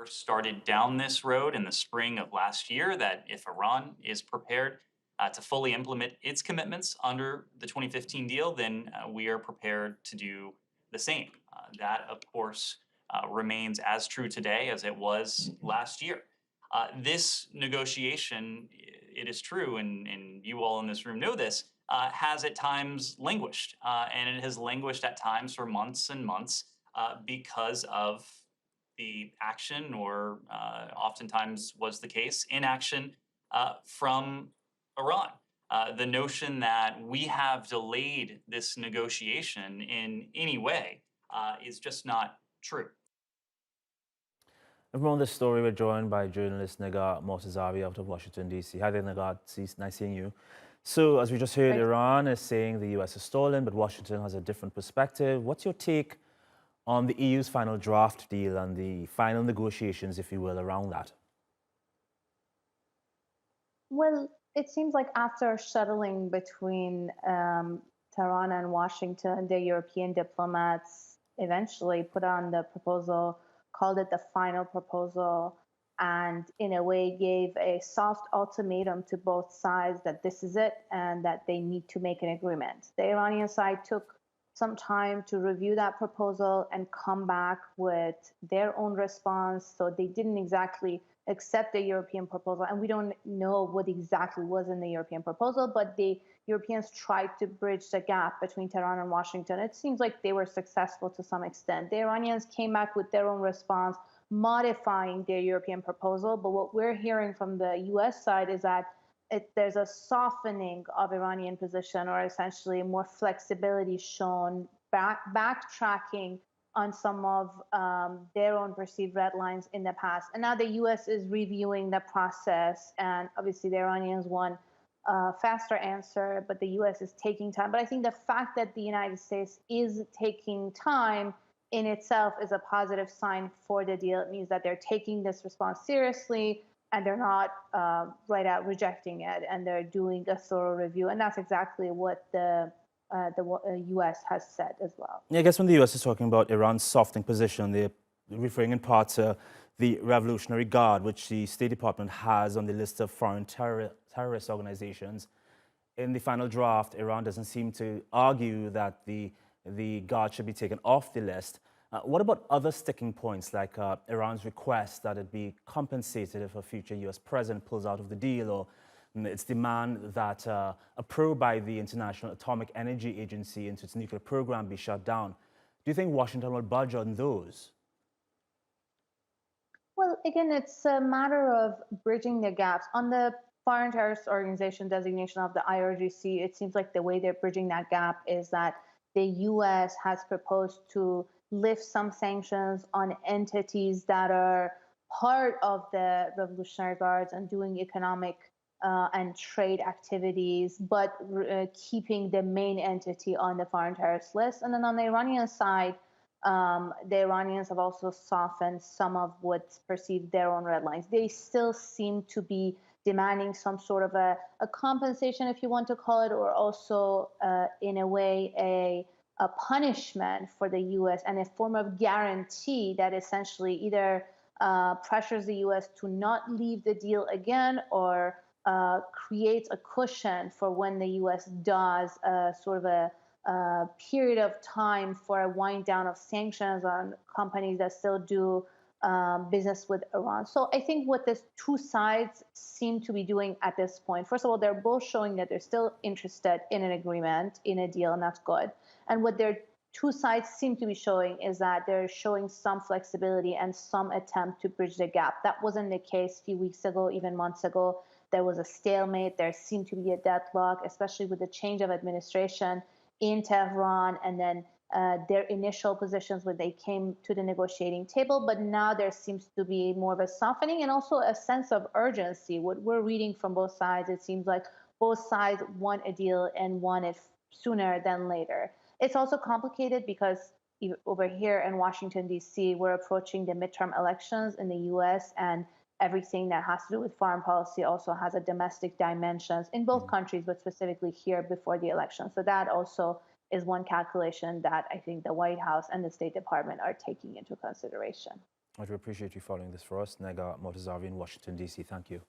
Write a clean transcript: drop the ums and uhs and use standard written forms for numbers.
first started down this road in the spring of last year that if Iran is prepared to fully implement its commitments under the 2015 deal, then we are prepared to do the same. That, of course, remains as true today as it was last year. This negotiation, it is true, and you all in this room know this, has at times languished. And it has languished at times for months and months because of the action, or oftentimes was the case, inaction from Iran. The notion that we have delayed this negotiation in any way is just not true. Everyone, on this story, we're joined by journalist Negar Mortazavi out of Washington, D.C. Hi there, Negar. It's nice seeing you. So, as we just heard, Right. Iran is saying the U.S. is stolen, but Washington has a different perspective. What's your take on the EU's final draft deal and the final negotiations, if you will, around that? Well, it seems like after shuttling between Tehran and Washington, the European diplomats eventually put on the proposal, called it the final proposal, and in a way gave a soft ultimatum to both sides that this is it and that they need to make an agreement. The Iranian side took some time to review that proposal and come back with their own response. So they didn't exactly accept the European proposal, and we don't know what exactly was in the European proposal, but the Europeans tried to bridge the gap between Tehran and Washington. It seems like they were successful to some extent. The Iranians came back with their own response, modifying their European proposal, but what we're hearing from the US side is that there's a softening of Iranian position, or essentially more flexibility shown, backtracking on some of their own perceived red lines in the past. And now the US is reviewing the process, and obviously the Iranians want a faster answer, but the US is taking time. But I think the fact that the United States is taking time in itself is a positive sign for the deal. It means that they're taking this response seriously, and they're not right out rejecting it, and they're doing a thorough review. And that's exactly what the U.S. has said as well. Yeah, I guess when the U.S. is talking about Iran's softening position, they're referring in part to the Revolutionary Guard, which the State Department has on the list of foreign terrorist organizations. In the final draft, Iran doesn't seem to argue that the Guard should be taken off the list. What about other sticking points, like Iran's request that it be compensated if a future U.S. president pulls out of the deal, or its demand that a probe by the International Atomic Energy Agency into its nuclear program be shut down? Do you think Washington will budge on those? Well, again, it's a matter of bridging the gaps. On the foreign terrorist organization designation of the IRGC, it seems like the way they're bridging that gap is that the U.S. has proposed to lift some sanctions on entities that are part of the Revolutionary Guards and doing economic and trade activities, but keeping the main entity on the foreign terrorist list. And then on the Iranian side, the Iranians have also softened some of what's perceived their own red lines. They still seem to be demanding some sort of a compensation, if you want to call it, or also, in a way, a punishment for the U.S. and a form of guarantee that essentially either pressures the U.S. to not leave the deal again, or creates a cushion for when the U.S. does sort of a period of time for a wind down of sanctions on companies that still do business with Iran. So I think what the two sides seem to be doing at this point, first of all, they're both showing that they're still interested in an agreement, in a deal, and that's good. And what their two sides seem to be showing is that they're showing some flexibility and some attempt to bridge the gap. That wasn't the case a few weeks ago, even months ago. There was a stalemate. There seemed to be a deadlock, especially with the change of administration in Tehran, and then their initial positions when they came to the negotiating table. But now there seems to be more of a softening and also a sense of urgency. What we're reading from both sides, it seems like both sides want a deal and want it sooner than later. It's also complicated because over here in Washington, D.C., we're approaching the midterm elections in the U.S., and everything that has to do with foreign policy also has a domestic dimensions in both countries, but specifically here before the election. So that also is one calculation that I think the White House and the State Department are taking into consideration. I do appreciate you following this for us. Negar Mortazavi in Washington, D.C. Thank you.